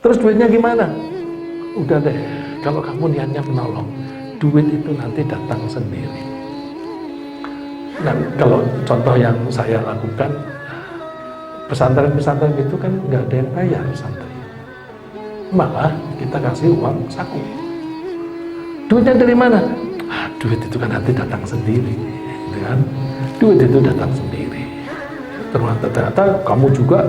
Terus duitnya gimana? Udah deh, kalau kamu niatnya menolong, duit itu nanti datang sendiri. Nah, kalau contoh yang saya lakukan, pesantren-pesantren itu kan nggak ada yang bayar santri, malah kita kasih uang saku. Duitnya dari mana? Duit itu kan nanti datang sendiri, gitu kan? Duit itu datang sendiri. Ternyata kamu juga,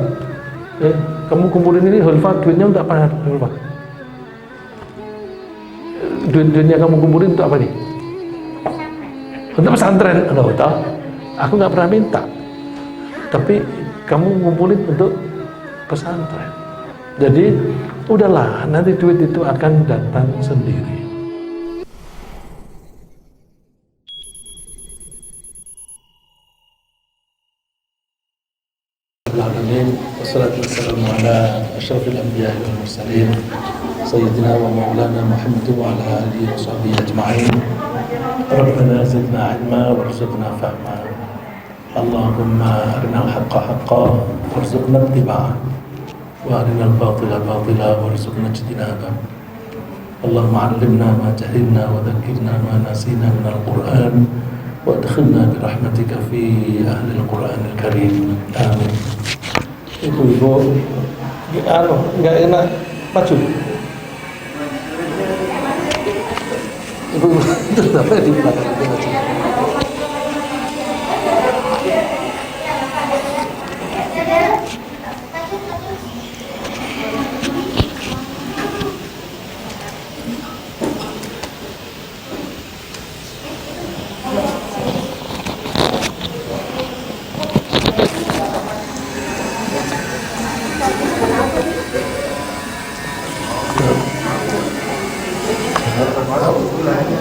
kamu kumpulin ini, Hulfa, duitnya untuk apa, Hulfa? Duit-duitnya kamu kumpulin untuk apa nih? Untuk pesantren. Loh, tahu? Aku nggak pernah minta, tapi kamu ngumpulin untuk pesantren. Jadi udahlah, nanti duit itu akan datang sendiri. Wassalatu wassalamu ala asyrafil anbiya wal mursalin sayyidina wa maulana Muhammad wa ala alihi wa sahbihi ajma'in. Rabbana zidna ilma warzuqna fahma. Allahumma arinal haqqa haqqan warzuqna ittiba'ah wa arinal batila batila warzuqna ijtinabah. Allahumma 'allimna ma jahilna wa dhakkirna ma nasina minal Qur'an wa adkhilna bi rahmatika fi ahli al-Qur'anil karim. Amin. Ibu-ibu, nggak enak maju. Ibu-ibu itu apa di belakang itu maju.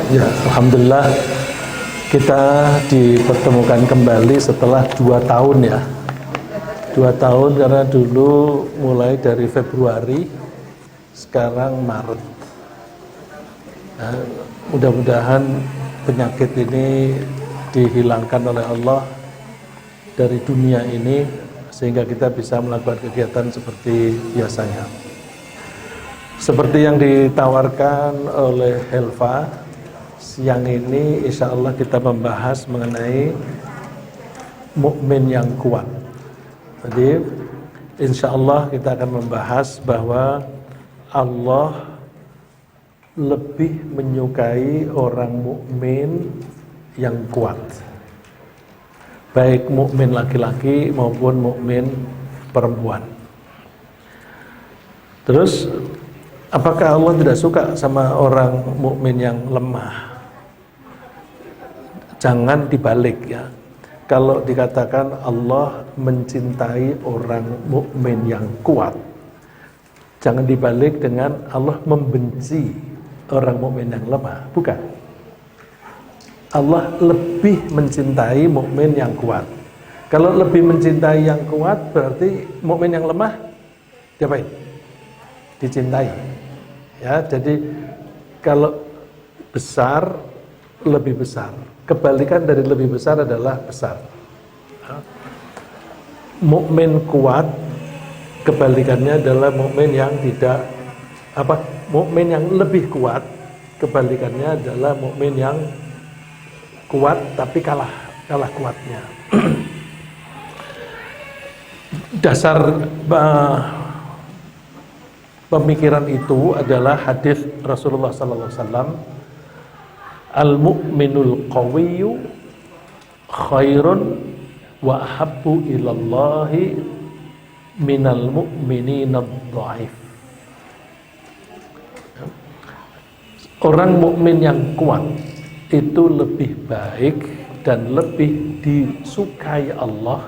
Ya, alhamdulillah kita dipertemukan kembali setelah 2 tahun ya. 2 tahun karena dulu mulai dari Februari, sekarang Maret. Nah, mudah-mudahan penyakit ini dihilangkan oleh Allah dari dunia ini sehingga kita bisa melakukan kegiatan seperti biasanya. Seperti yang ditawarkan oleh Helva, siang ini insya Allah kita membahas mengenai mukmin yang kuat. Jadi insya Allah kita akan membahas bahwa Allah lebih menyukai orang mukmin yang kuat, baik mukmin laki-laki maupun mukmin perempuan. Terus apakah Allah tidak suka sama orang mukmin yang lemah? Jangan dibalik ya. Kalau dikatakan Allah mencintai orang mukmin yang kuat, jangan dibalik dengan Allah membenci orang mukmin yang lemah. Bukan. Allah lebih mencintai mukmin yang kuat. Kalau lebih mencintai yang kuat, berarti mukmin yang lemah diapain? Dicintai. Ya, jadi kalau besar lebih besar. Kebalikan dari lebih besar adalah besar. Mukmin kuat kebalikannya adalah mukmin yang tidak apa? Mukmin yang lebih kuat kebalikannya adalah mukmin yang kuat tapi kalah kuatnya. Dasar pemikiran itu adalah hadis Rasulullah sallallahu alaihi wasallam, al-mu'minul qawiyyu khairun wa ahabbu ilallahi minal mu'minina dha'if. Orang mukmin yang kuat itu lebih baik dan lebih disukai Allah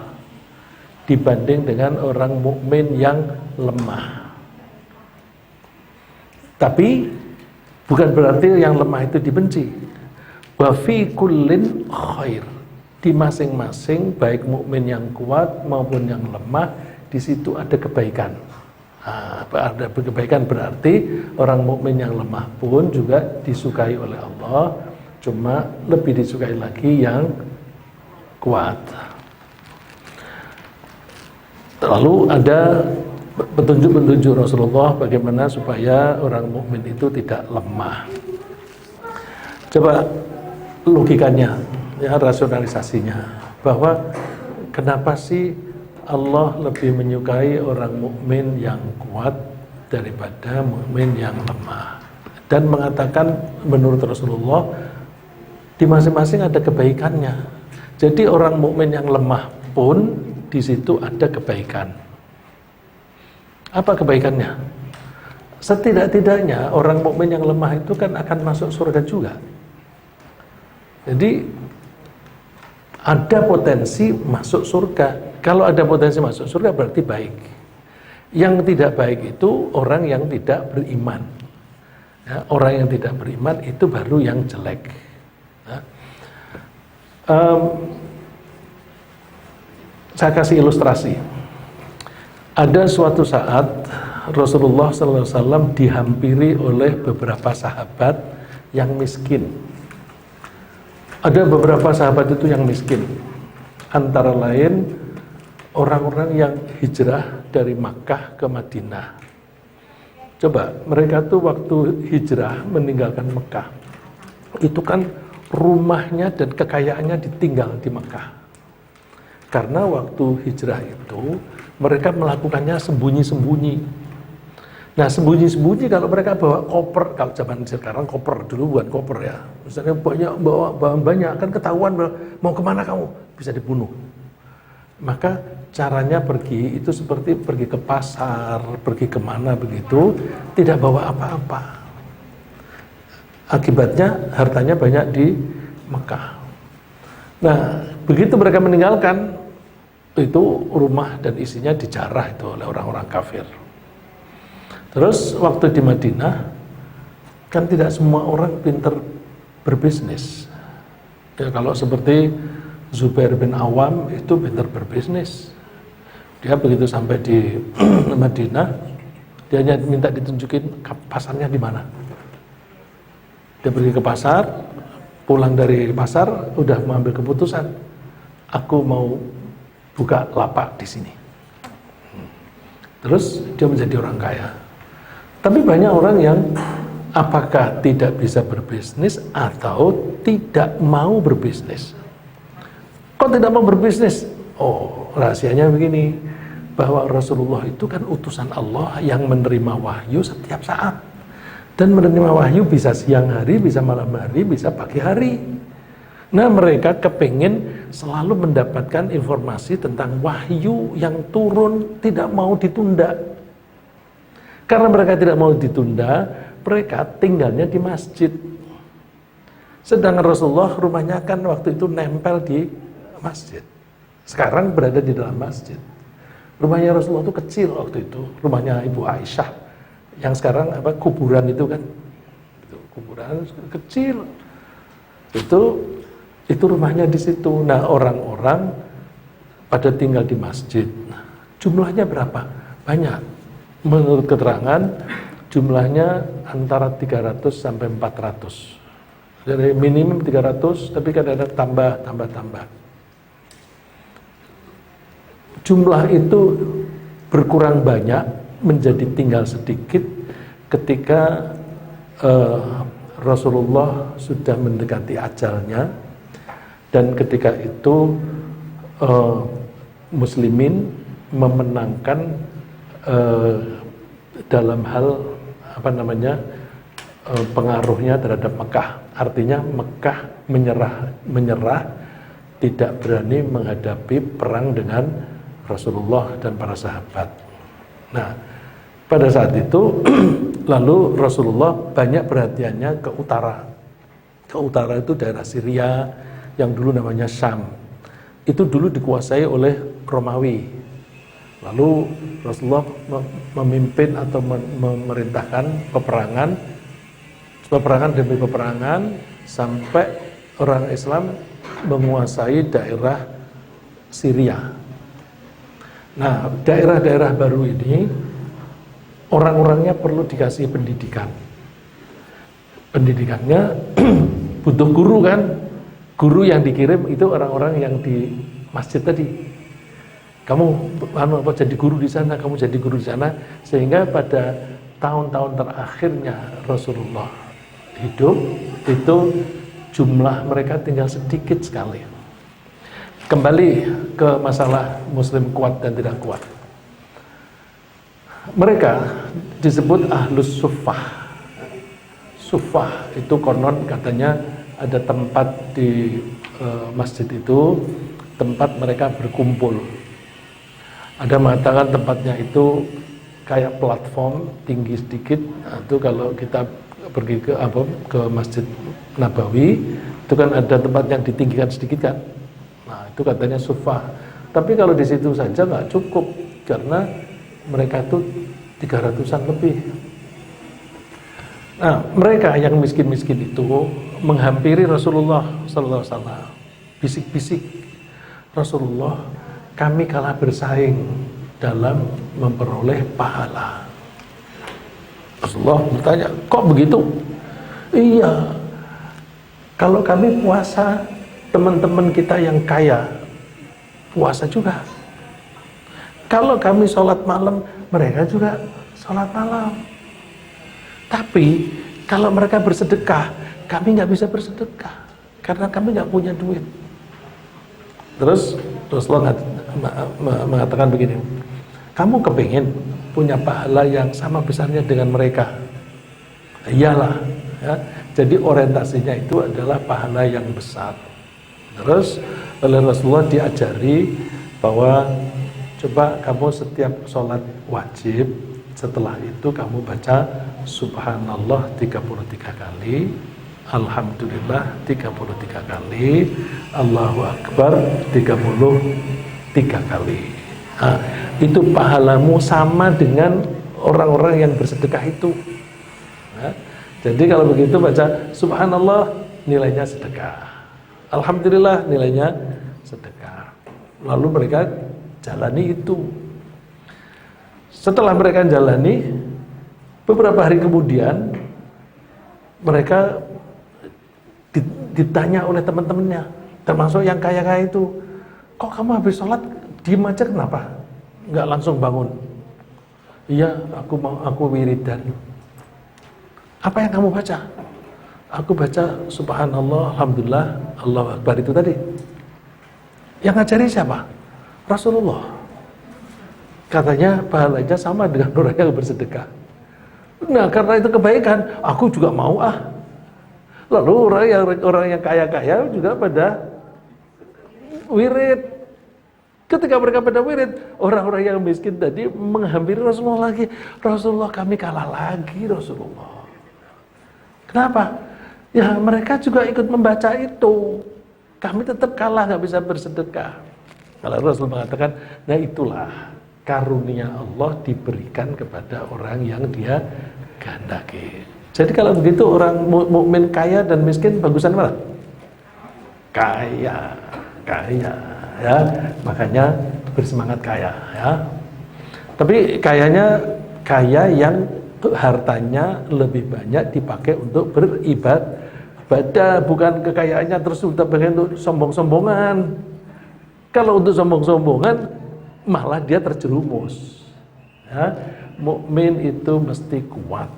dibanding dengan orang mukmin yang lemah. Tapi bukan berarti yang lemah itu dibenci. Wa fi kullin khair. Di masing-masing baik mukmin yang kuat maupun yang lemah, di situ ada kebaikan. Ada kebaikan berarti orang mukmin yang lemah pun juga disukai oleh Allah, cuma lebih disukai lagi yang kuat. Lalu ada petunjuk-petunjuk Rasulullah bagaimana supaya orang mukmin itu tidak lemah. Coba logikanya, ya, rasionalisasinya, bahwa kenapa sih Allah lebih menyukai orang mukmin yang kuat daripada mukmin yang lemah, dan mengatakan menurut Rasulullah di masing-masing ada kebaikannya. Jadi orang mukmin yang lemah pun di situ ada kebaikan. Apa kebaikannya? Setidak-tidaknya orang mukmin yang lemah itu kan akan masuk surga juga. Jadi ada potensi masuk surga. Kalau ada potensi masuk surga berarti baik. Yang tidak baik itu orang yang tidak beriman. Ya, orang yang tidak beriman itu baru yang jelek. Ya. Saya kasih ilustrasi. Ada suatu saat Rasulullah SAW dihampiri oleh beberapa sahabat yang miskin. Ada beberapa sahabat itu yang miskin, antara lain orang-orang yang hijrah dari Makkah ke Madinah. Coba, mereka tuh waktu hijrah meninggalkan Mekah, itu kan rumahnya dan kekayaannya ditinggal di Mekah. Karena waktu hijrah itu mereka melakukannya sembunyi-sembunyi. Nah, sembunyi-sembunyi kalau mereka bawa koper, kalau zaman sekarang koper, dulu bukan koper ya. Misalnya bawa banyak, kan ketahuan mau kemana kamu, bisa dibunuh. Maka caranya pergi itu seperti pergi ke pasar, pergi kemana begitu, tidak bawa apa-apa. Akibatnya hartanya banyak di Mekah. Nah, begitu mereka meninggalkan, itu rumah dan isinya dijarah itu oleh orang-orang kafir. Terus waktu di Madinah, kan tidak semua orang pintar berbisnis. Ya, kalau seperti Zubair bin Awam itu pintar berbisnis. Dia begitu sampai di Madinah, dia hanya minta ditunjukin pasarnya di mana. Dia pergi ke pasar, pulang dari pasar udah mengambil keputusan, aku mau buka lapak di sini. Terus dia menjadi orang kaya. Tapi banyak orang yang apakah tidak bisa berbisnis atau tidak mau berbisnis. Kok tidak mau berbisnis? Oh, rahasianya begini, bahwa Rasulullah itu kan utusan Allah yang menerima wahyu setiap saat. Dan menerima wahyu bisa siang hari, bisa malam hari, bisa pagi hari. Nah, mereka kepingin selalu mendapatkan informasi tentang wahyu yang turun, tidak mau ditunda. Karena mereka tidak mau ditunda, mereka tinggalnya di masjid. Sedangkan Rasulullah rumahnya kan waktu itu nempel di masjid. Sekarang berada di dalam masjid. Rumahnya Rasulullah itu kecil waktu itu, rumahnya Ibu Aisyah. Yang sekarang kuburan itu kan, kuburan kecil. Itu rumahnya di situ. Nah, orang-orang pada tinggal di masjid. Jumlahnya berapa? Banyak. Menurut keterangan, jumlahnya antara 300 sampai 400. Jadi minimum 300, tapi kadang-kadang tambah. Jumlah itu berkurang banyak, menjadi tinggal sedikit ketika Rasulullah sudah mendekati ajalnya, dan ketika itu muslimin memenangkan dalam hal pengaruhnya terhadap Mekah. Artinya Mekah menyerah, tidak berani menghadapi perang dengan Rasulullah dan para sahabat. Nah, pada saat itu lalu Rasulullah banyak perhatiannya ke utara. Ke utara itu daerah Syria yang dulu namanya Syam. Itu dulu dikuasai oleh Romawi. Lalu Rasulullah memimpin atau memerintahkan peperangan demi peperangan sampai orang Islam menguasai daerah Syria. Nah, daerah-daerah baru ini orang-orangnya perlu dikasih pendidikan. Pendidikannya butuh guru kan? Guru yang dikirim itu orang-orang yang di masjid tadi. kamu jadi guru di sana, kamu jadi guru di sana, sehingga pada tahun-tahun terakhirnya Rasulullah hidup itu jumlah mereka tinggal sedikit sekali. Kembali ke masalah Muslim kuat dan tidak kuat. Mereka disebut ahlus suffah. Suffah itu konon katanya ada tempat di masjid itu, tempat mereka berkumpul. Ada mengatakan tempatnya itu kayak platform tinggi sedikit. Itu kalau kita pergi ke Masjid Nabawi, itu kan ada tempat yang ditinggikan sedikit kan. Nah, itu katanya suffah. Tapi kalau di situ saja nggak cukup, karena mereka itu 300-an lebih. Nah, mereka yang miskin-miskin itu menghampiri Rasulullah sallallahu alaihi wasallam. Bisik-bisik, Rasulullah, kami kalah bersaing dalam memperoleh pahala. Rasulullah bertanya, kok begitu? Iya, kalau kami puasa, teman-teman kita yang kaya puasa juga. Kalau kami sholat malam, mereka juga sholat malam. Tapi kalau mereka bersedekah, kami nggak bisa bersedekah karena kami nggak punya duit. Terus Rasulullah mengatakan begini, kamu kepingin punya pahala yang sama besarnya dengan mereka? Iyalah, ya. Jadi orientasinya itu adalah pahala yang besar. Terus oleh Rasulullah diajari bahwa coba kamu setiap sholat wajib, setelah itu kamu baca Subhanallah 33 kali, Alhamdulillah 33 kali, Allahu Akbar 33 kali. Nah, itu pahalamu sama dengan orang-orang yang bersedekah itu. Nah, jadi kalau begitu baca Subhanallah, nilainya sedekah, Alhamdulillah nilainya sedekah. Lalu mereka jalani itu. Setelah mereka jalani, beberapa hari kemudian mereka ditanya oleh teman-temannya, termasuk yang kaya-kaya itu, kok kamu habis sholat diem aja, kenapa nggak langsung bangun? Iya, aku wiridan. Apa yang kamu baca? Aku baca Subhanallah, Alhamdulillah, Allahu Akbar itu tadi. Yang ngajari siapa? Rasulullah. Katanya pahalanya sama dengan orang yang bersedekah. Nah, karena itu kebaikan, aku juga mau ah. Lalu orang yang kaya-kaya juga pada wirid. Ketika mereka pada wirid, orang-orang yang miskin tadi menghampiri Rasulullah lagi. Rasulullah, kami kalah lagi Rasulullah. Kenapa? Ya mereka juga ikut membaca itu. Kami tetap kalah, nggak bisa bersedekah. Kalau Rasul mengatakan, nah itulah karunia Allah diberikan kepada orang yang dia kehendaki. Jadi kalau begitu orang mukmin kaya dan miskin bagusan mana? Kaya, ya. Makanya bersemangat kaya, ya. Tapi kaya yang hartanya lebih banyak dipakai untuk beribadah, bukan kekayaannya terus dipakai untuk sombong-sombongan. Kalau untuk sombong-sombongan malah dia terjerumus. Ya, mukmin itu mesti kuat.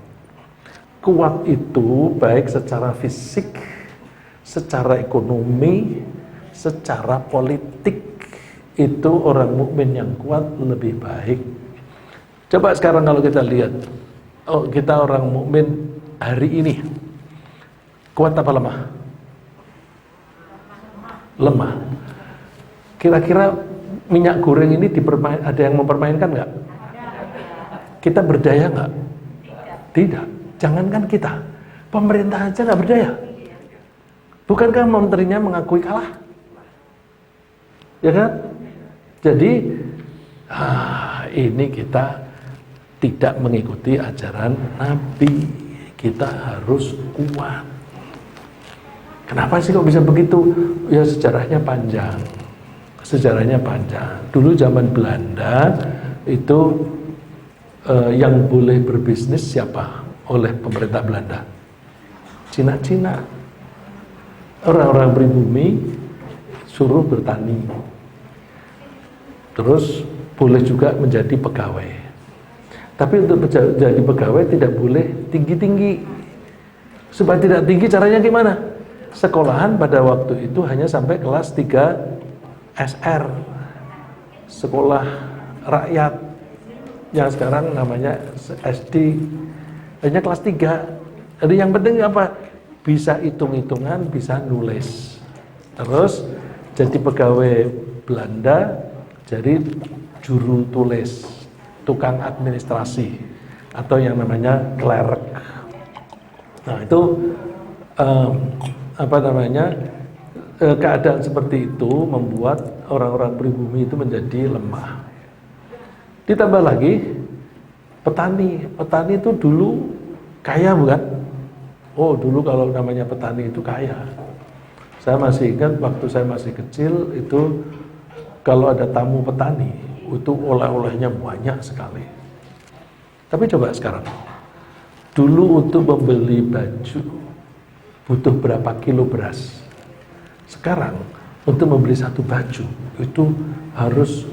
Kuat itu baik secara fisik, secara ekonomi, secara politik. Itu orang mukmin yang kuat lebih baik. Coba sekarang kalau kita lihat, kita orang mukmin hari ini kuat apa lemah? Lemah. Kira-kira minyak goreng ini ada yang mempermainkan nggak? Kita berdaya nggak? Tidak. Jangankan kita, pemerintah aja nggak berdaya. Bukankah menterinya mengakui kalah? Ya kan? Jadi ini kita tidak mengikuti ajaran Nabi. Kita harus kuat. Kenapa sih kok bisa begitu? Ya sejarahnya panjang. Dulu zaman Belanda itu yang boleh berbisnis siapa? Oleh pemerintah Belanda. Cina. Orang-orang pribumi suruh bertani. Terus boleh juga menjadi pegawai. Tapi untuk menjadi pegawai tidak boleh tinggi-tinggi. Supaya tidak tinggi caranya gimana? Sekolahan pada waktu itu hanya sampai kelas 3 SR, sekolah rakyat, yang sekarang namanya SD, hanya kelas 3. Jadi yang penting apa? Bisa hitung-hitungan, bisa nulis. Terus jadi pegawai Belanda, jadi juru tulis, tukang administrasi, atau yang namanya klerk. Nah itu keadaan seperti itu membuat orang-orang pribumi itu menjadi lemah. Ditambah lagi petani itu dulu kaya bukan? Oh dulu kalau namanya petani itu kaya. Saya masih ingat waktu saya masih kecil itu kalau ada tamu petani itu oleh-olehnya banyak sekali. Tapi coba sekarang, dulu untuk membeli baju butuh berapa kilo beras? Sekarang untuk membeli satu baju itu harus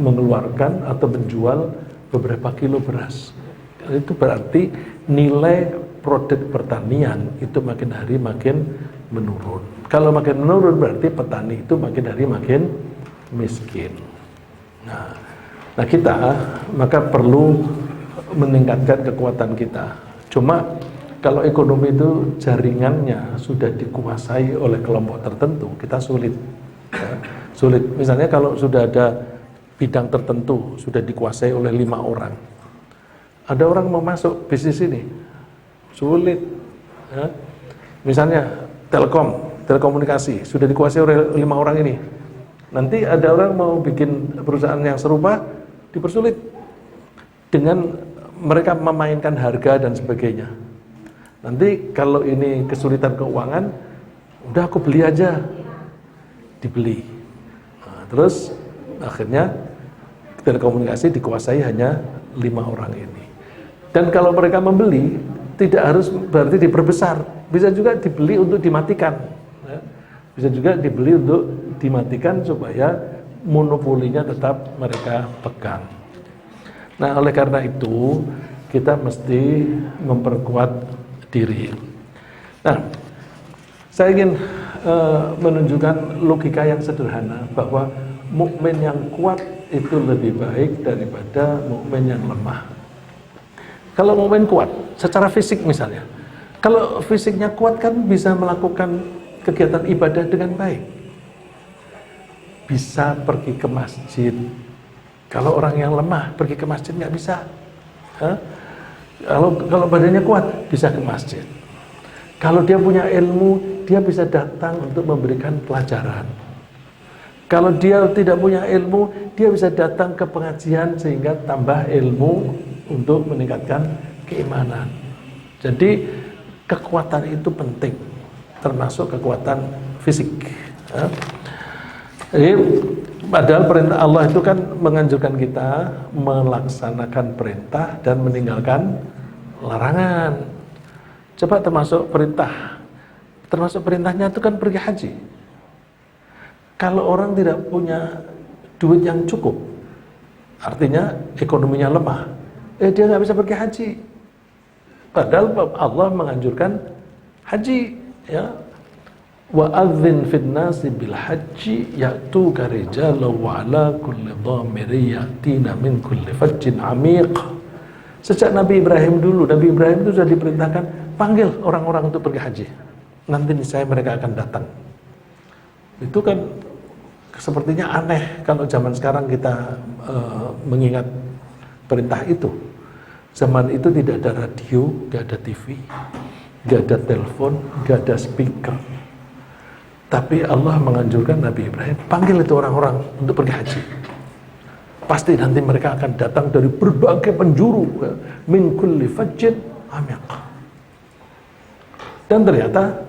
mengeluarkan atau menjual beberapa kilo beras. Itu berarti nilai produk pertanian itu makin hari makin menurun. Kalau makin menurun berarti petani itu makin hari makin miskin. Nah kita maka perlu meningkatkan kekuatan kita. Cuma kalau ekonomi itu jaringannya sudah dikuasai oleh kelompok tertentu, kita sulit. Sulit. Misalnya kalau sudah ada bidang tertentu sudah dikuasai oleh 5 orang, ada orang mau masuk bisnis ini, sulit. Misalnya telekomunikasi sudah dikuasai oleh 5 orang ini, nanti ada orang mau bikin perusahaan yang serupa, dipersulit dengan mereka memainkan harga dan sebagainya. Nanti kalau ini kesulitan keuangan, udah aku beli aja, dibeli. Nah, terus akhirnya telekomunikasi dikuasai hanya 5 orang ini. Dan kalau mereka membeli, tidak harus berarti diperbesar, bisa juga dibeli untuk dimatikan. Bisa juga dibeli untuk dimatikan supaya monopolinya tetap mereka pegang. Nah, oleh karena itu kita mesti memperkuat diri. Nah, saya ingin menunjukkan logika yang sederhana bahwa mukmin yang kuat itu lebih baik daripada mukmin yang lemah. Kalau mukmin kuat secara fisik misalnya, kalau fisiknya kuat kan bisa melakukan kegiatan ibadah dengan baik, bisa pergi ke masjid. Kalau orang yang lemah pergi ke masjid nggak bisa. Kalau badannya kuat bisa ke masjid. Kalau dia punya ilmu, dia bisa datang untuk memberikan pelajaran. Kalau dia tidak punya ilmu, dia bisa datang ke pengajian sehingga tambah ilmu untuk meningkatkan keimanan. Jadi kekuatan itu penting, termasuk kekuatan fisik. Jadi padahal perintah Allah itu kan menganjurkan kita melaksanakan perintah dan meninggalkan larangan. Coba termasuk perintahnya itu kan pergi haji. Kalau orang tidak punya duit yang cukup, artinya ekonominya lemah, dia nggak bisa pergi haji. Padahal Allah menganjurkan haji, ya. Wa adzin fin nasi bil haji ya'tuka rijalan wa ala kulli dhamiri ya'tina min kulli fajjin amiq. Sejak Nabi Ibrahim dulu, Nabi Ibrahim itu sudah diperintahkan panggil orang-orang untuk pergi haji. Nanti niscaya mereka akan datang. Itu kan sepertinya aneh kalau zaman sekarang kita mengingat perintah itu. Zaman itu tidak ada radio, tidak ada TV, tidak ada telepon, tidak ada speaker. Tapi Allah menganjurkan Nabi Ibrahim, panggil itu orang-orang untuk pergi haji. Pasti nanti mereka akan datang dari berbagai penjuru, min kulli fajjin amiq. Dan ternyata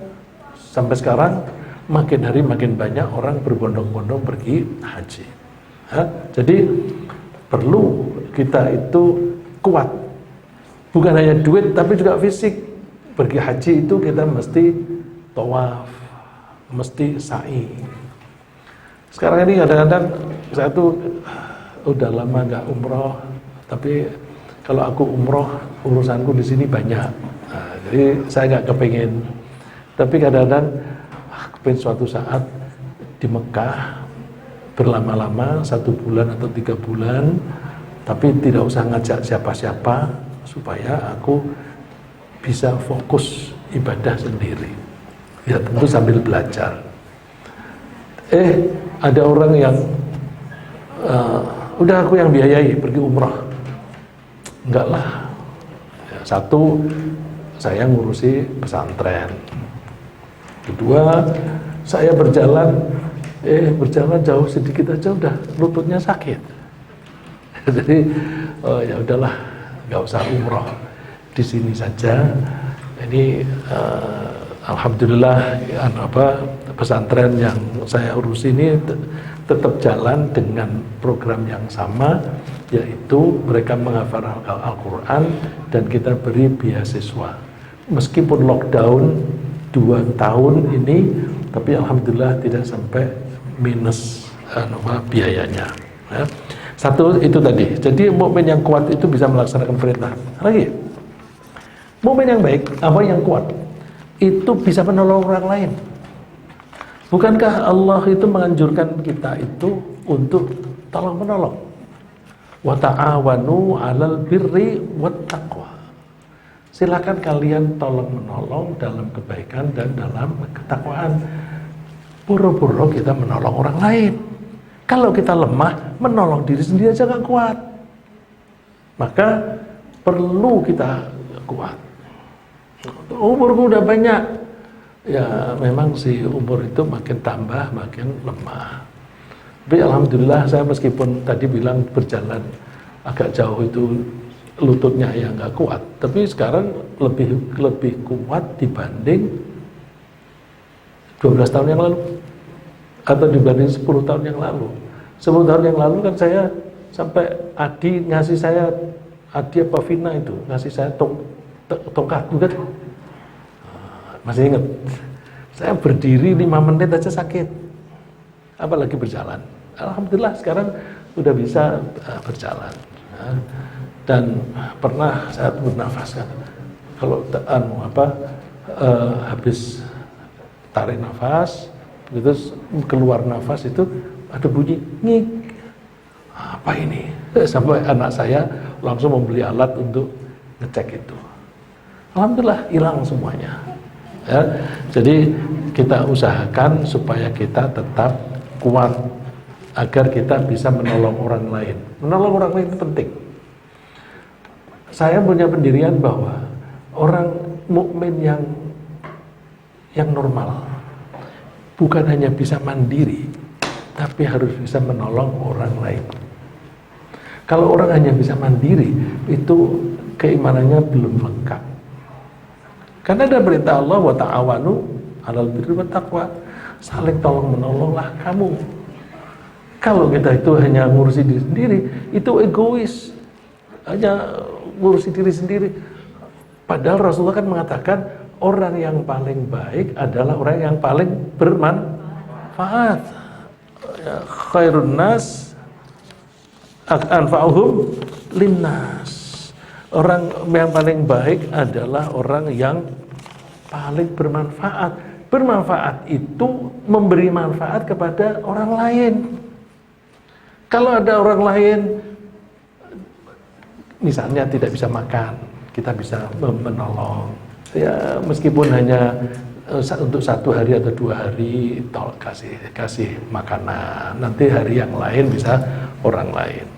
sampai sekarang makin hari makin banyak orang berbondong-bondong pergi haji. Jadi perlu kita itu kuat, bukan hanya duit tapi juga fisik. Pergi haji itu kita mesti tawaf, mesti sa'i. Sekarang ini kadang-kadang Saya tuh udah lama nggak umroh, tapi kalau aku umroh urusanku di sini banyak. Nah, jadi saya nggak kepengen. Tapi kadang-kadang kepengen suatu saat di Mekah berlama-lama 1 bulan atau 3 bulan, tapi tidak usah ngajak siapa-siapa supaya aku bisa fokus ibadah sendiri. Ya tentu sambil belajar. Ada orang yang udah aku yang biayai pergi umrah. Enggak lah. Ya, satu, saya ngurusi pesantren. Kedua, saya berjalan jauh sedikit aja udah lututnya sakit. Jadi ya udahlah, nggak usah umroh, di sini saja. Ini alhamdulillah pesantren yang saya urus ini tetap jalan dengan program yang sama, yaitu mereka menghafal Al-Quran dan kita beri beasiswa. Meskipun lockdown 2 tahun ini, tapi alhamdulillah tidak sampai minus biayanya. Ya. Satu itu tadi. Jadi mukmin yang kuat itu bisa melaksanakan perintah. Lagi, mukmin yang baik, apa yang kuat, itu bisa menolong orang lain. Bukankah Allah itu menganjurkan kita itu untuk tolong menolong? Wa ta'awanu 'alal birri wat taqwa. Silakan kalian tolong menolong dalam kebaikan dan dalam ketakwaan. Boro-boro kita menolong orang lain. Kalau kita lemah, menolong diri sendiri aja gak kuat. Maka perlu kita kuat. Umurku udah banyak. Ya memang sih umur itu makin tambah, makin lemah. Tapi alhamdulillah saya meskipun tadi bilang berjalan agak jauh itu lututnya yang nggak kuat, tapi sekarang lebih kuat dibanding 12 tahun yang lalu atau dibanding 10 tahun yang lalu. 10 tahun yang lalu kan saya sampai Adi ngasih saya, Adi apa Vina itu ngasih saya tongkat juga. Masih ingat? Saya berdiri 5 menit aja sakit, apalagi berjalan. Alhamdulillah sekarang udah bisa berjalan. Dan pernah saya bernafas kan, kalau habis tarik nafas, begitu keluar nafas itu ada bunyi ngik. Apa ini? Sampai anak saya langsung membeli alat untuk ngecek itu. Alhamdulillah hilang semuanya. Ya, jadi kita usahakan supaya kita tetap kuat agar kita bisa menolong orang lain. Menolong orang lain itu penting. Saya punya pendirian bahwa orang mukmin yang normal bukan hanya bisa mandiri, tapi harus bisa menolong orang lain. Kalau orang hanya bisa mandiri, itu keimanannya belum lengkap. Karena ada perintah Allah, wa ta'awanu 'alal birri wat taqwa. Saling tolong menolonglah kamu. Kalau kita itu hanya ngurusi diri sendiri, itu egois. Hanya ngurusi diri sendiri. Padahal Rasulullah kan mengatakan orang yang paling baik adalah orang yang paling bermanfaat. Khairun nas anfa'uhum linnas. Orang yang paling baik adalah orang yang paling bermanfaat. Bermanfaat itu memberi manfaat kepada orang lain. Kalau ada orang lain misalnya tidak bisa makan, kita bisa menolong. Ya meskipun hanya untuk 1 hari atau 2 hari, kasih makanan. Nanti hari yang lain bisa orang lain.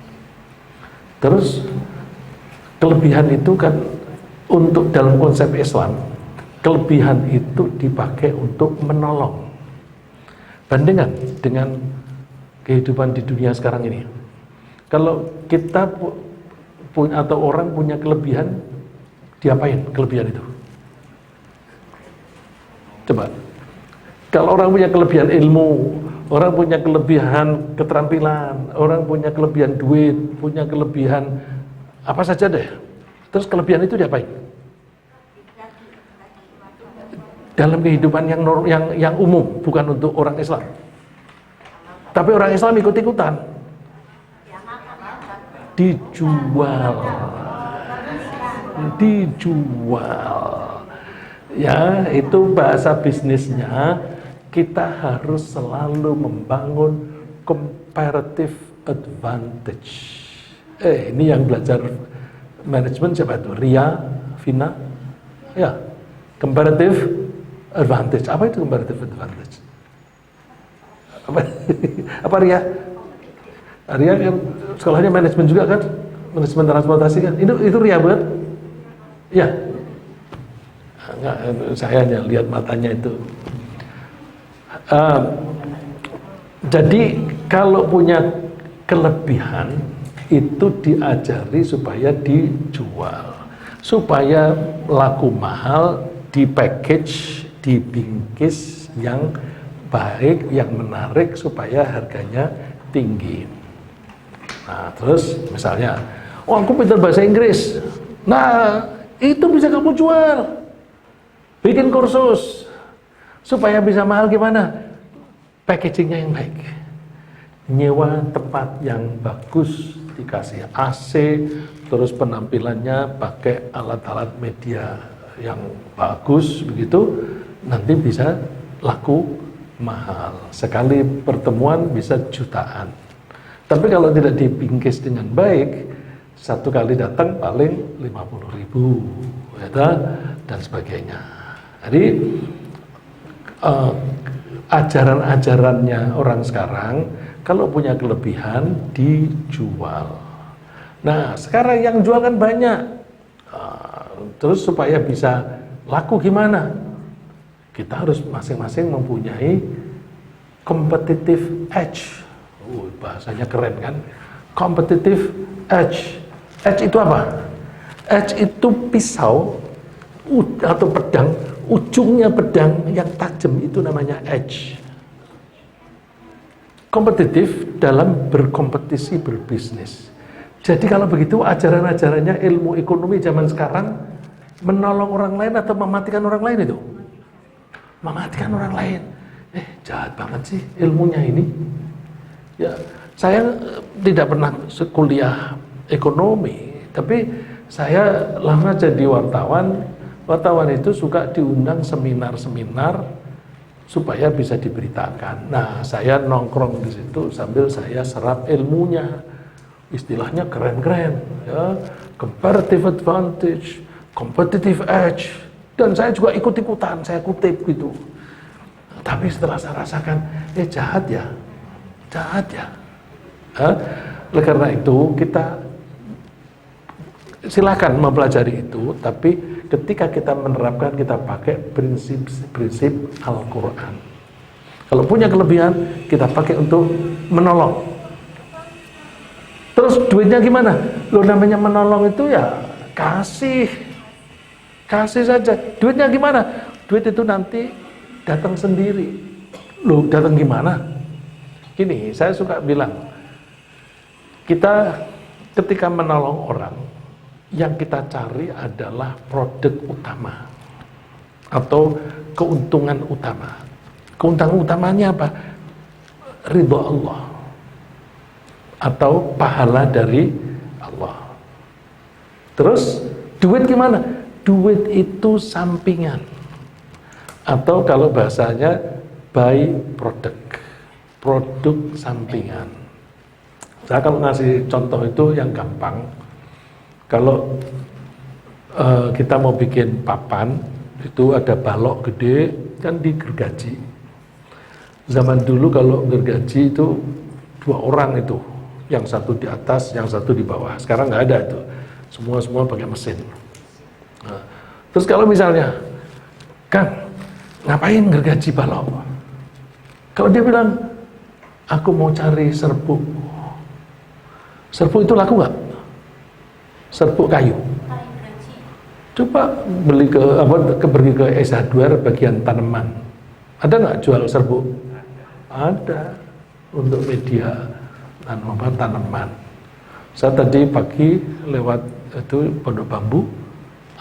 Terus kelebihan itu kan untuk dalam konsep Islam, kelebihan itu dipakai untuk menolong. Bandingkan dengan kehidupan di dunia sekarang ini. Kalau kita atau orang punya kelebihan, diapain kelebihan itu? Coba. Kalau orang punya kelebihan ilmu, orang punya kelebihan keterampilan, orang punya kelebihan duit, punya kelebihan apa saja deh. Terus kelebihan itu diapain? Dalam kehidupan yang umum, bukan untuk orang Islam. Tapi orang Islam ikut-ikutan. dijual. Ya, itu bahasa bisnisnya. Kita harus selalu membangun comparative advantage. Ini yang belajar manajemen siapa itu? Ria, Vina? Ya, comparative advantage. Apa itu comparative advantage? Apa Ria? Ria kan sekolahnya manajemen juga kan? Manajemen transportasi kan? Itu Ria buat? Ya. Enggak, saya hanya lihat matanya itu. Jadi kalau punya kelebihan itu diajari supaya dijual, supaya laku mahal, di package, dibingkis yang baik, yang menarik supaya harganya tinggi. Nah, terus misalnya, oh aku pintar bahasa Inggris. Nah, itu bisa kamu jual. Bikin kursus supaya bisa mahal gimana? Packagingnya yang baik. Nyewa tempat yang bagus, dikasih AC, terus penampilannya pakai alat-alat media yang bagus begitu, nanti bisa laku mahal. Sekali pertemuan bisa jutaan. Tapi kalau tidak dibingkis dengan baik, satu kali datang paling 50.000 ya, dan sebagainya. Jadi ajaran-ajarannya orang sekarang kalau punya kelebihan dijual. Nah sekarang yang jual kan banyak. Terus supaya bisa laku gimana? Kita harus masing-masing mempunyai competitive edge. Bahasanya keren kan? Competitive edge. Edge itu apa? Edge itu pisau atau pedang, ujungnya pedang yang tajam itu namanya edge. Kompetitif dalam berkompetisi berbisnis. Jadi kalau begitu ajaran-ajarannya ilmu ekonomi zaman sekarang menolong orang lain atau mematikan orang lain itu? Mematikan orang lain. Jahat banget sih ilmunya ini. Ya, saya tidak pernah kuliah ekonomi, tapi saya lama jadi wartawan. Wartawan itu suka diundang seminar-seminar supaya bisa diberitakan. Nah, saya nongkrong di situ sambil saya serap ilmunya. Istilahnya keren-keren, ya, comparative advantage, competitive edge, dan saya juga ikut-ikutan, saya kutip gitu. Tapi setelah saya rasakan, jahat ya. Oleh karena itu kita silakan mempelajari itu, tapi ketika kita menerapkan, kita pakai prinsip-prinsip Al-Quran. Kalau punya kelebihan, kita pakai untuk menolong. Terus duitnya gimana? Loh, namanya menolong itu ya kasih saja. Duitnya gimana? Duit itu nanti datang sendiri. Loh, datang gimana? Gini, saya suka bilang, kita ketika menolong orang, yang kita cari adalah produk utama atau keuntungan utama. Keuntungan utamanya apa? Ridho Allah atau pahala dari Allah. Terus duit gimana? Duit itu sampingan atau kalau bahasanya by produk sampingan. Saya kalau ngasih contoh itu yang gampang. Kalau kita mau bikin papan, itu ada balok gede, kan digergaji. Zaman dulu kalau gergaji itu 2 orang itu, yang satu di atas, yang satu di bawah. Sekarang nggak ada itu, semua pakai mesin. Nah, terus kalau misalnya, Kang, ngapain gergaji balok? Kalau dia bilang, aku mau cari serbuk. Serbuk itu laku nggak? Serbuk kayu. Coba beli pergi ke S Hardware bagian tanaman. Ada nggak jual serbuk? Ada untuk media tanaman. Saya tadi pagi lewat itu Pondok Bambu,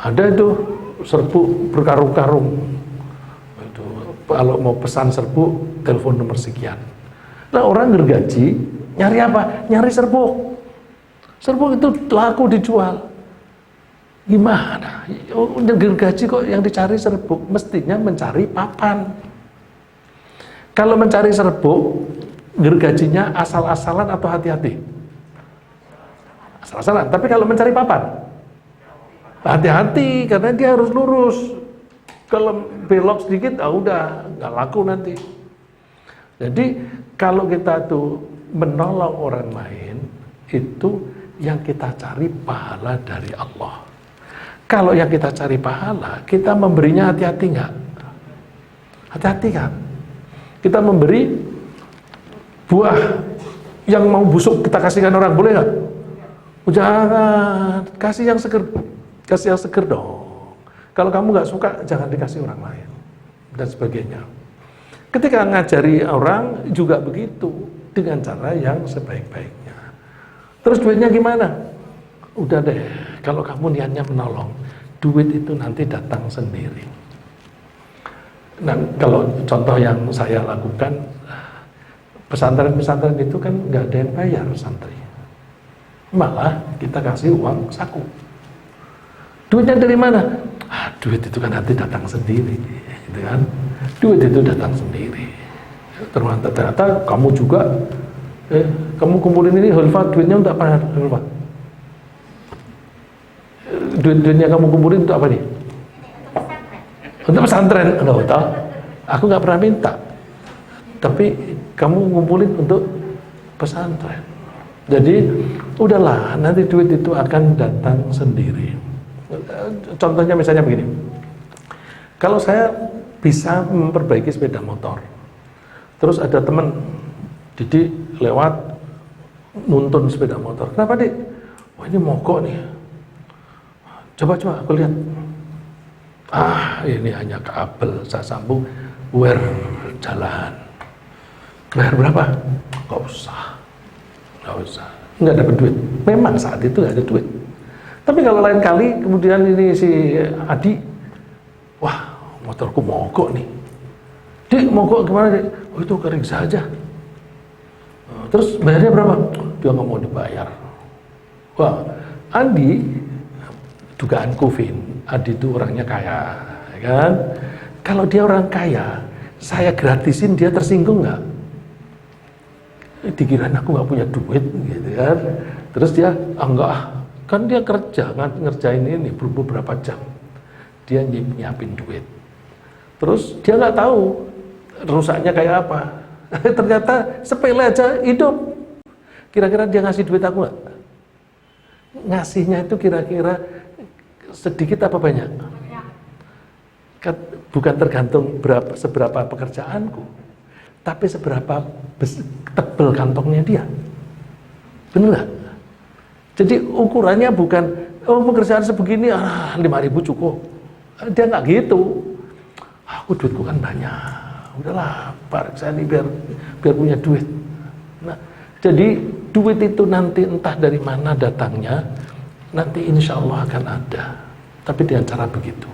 ada itu serbuk berkarung-karung. Itu kalau mau pesan serbuk, telepon nomor sekian. Nah orang gergaji nyari apa? Nyari serbuk. Serbuk itu laku dijual. Gimana? Gergaji kok yang dicari serbuk? Mestinya mencari papan. Kalau mencari serbuk, gergajinya asal-asalan atau hati-hati? Asal-asalan. Tapi kalau mencari papan, hati-hati karena dia harus lurus. Kalau belok sedikit, udah nggak laku nanti. Jadi kalau kita tuh menolong orang lain, itu yang kita cari pahala dari Allah. Kalau yang kita cari pahala, kita memberinya hati-hati nggak? Hati-hati kan? Kita memberi buah yang mau busuk kita kasihkan orang, boleh nggak? Jangan, kasih yang seger dong. Kalau kamu nggak suka, jangan dikasih orang lain dan sebagainya. Ketika ngajari orang juga begitu, dengan cara yang sebaik-baiknya. Terus duitnya gimana? Udah deh, kalau kamu niatnya menolong, duit itu nanti datang sendiri. Nah, kalau contoh yang saya lakukan, pesantren-pesantren itu kan nggak ada yang bayar santri. Malah kita kasih uang saku. Duitnya dari mana? Duit itu kan nanti datang sendiri, gitu kan? Duit itu datang sendiri. Ternyata kamu juga, kamu kumpulin ini, Hulfa, duitnya untuk apa, Hulfa? Duit-duitnya kamu kumpulin untuk apa nih? Untuk pesantren. Enggak tahu. Aku nggak pernah minta. Tapi kamu kumpulin untuk pesantren. Jadi udahlah, nanti duit itu akan datang sendiri. Contohnya misalnya begini. Kalau saya bisa memperbaiki sepeda motor, terus ada teman Didi lewat nuntun sepeda motor. Kenapa, Dik? Wah, ini mogok nih. Coba aku lihat. Ini hanya kabel saya sambung wire jalan. Bayar berapa? Nggak usah. Nggak dapat duit. Memang saat itu nggak ada duit. Tapi kalau lain kali kemudian ini si Adi, wah, motorku mogok nih. Dik, mogok gimana, Dik? Oh, itu kering saja. Terus bayarnya berapa? Dia nggak mau dibayar. Wah, Andi, dugaanku, Vin, Adi itu orangnya kaya, ya kan? Kalau dia orang kaya, saya gratisin, dia tersinggung nggak? Dikirain aku nggak punya duit, gitu kan? Terus dia, enggak, kan dia kerja, ngerjain ini beberapa jam, dia nyiapin duit. Terus dia nggak tahu rusaknya kayak apa. Ternyata sepele aja hidup. Kira-kira dia ngasih duit aku nggak? Ngasihnya itu kira-kira sedikit apa banyak? Bukan tergantung seberapa pekerjaanku, tapi seberapa tebal kantongnya dia. Bener nggak? Jadi ukurannya bukan, pekerjaan sebegini, 5.000 cukup. Dia nggak gitu. Aku duitku kan banyak, udahlah, saya ini biar punya duit. Nah, jadi duit itu nanti entah dari mana datangnya, nanti insya Allah akan ada. Tapi dengan cara begitu.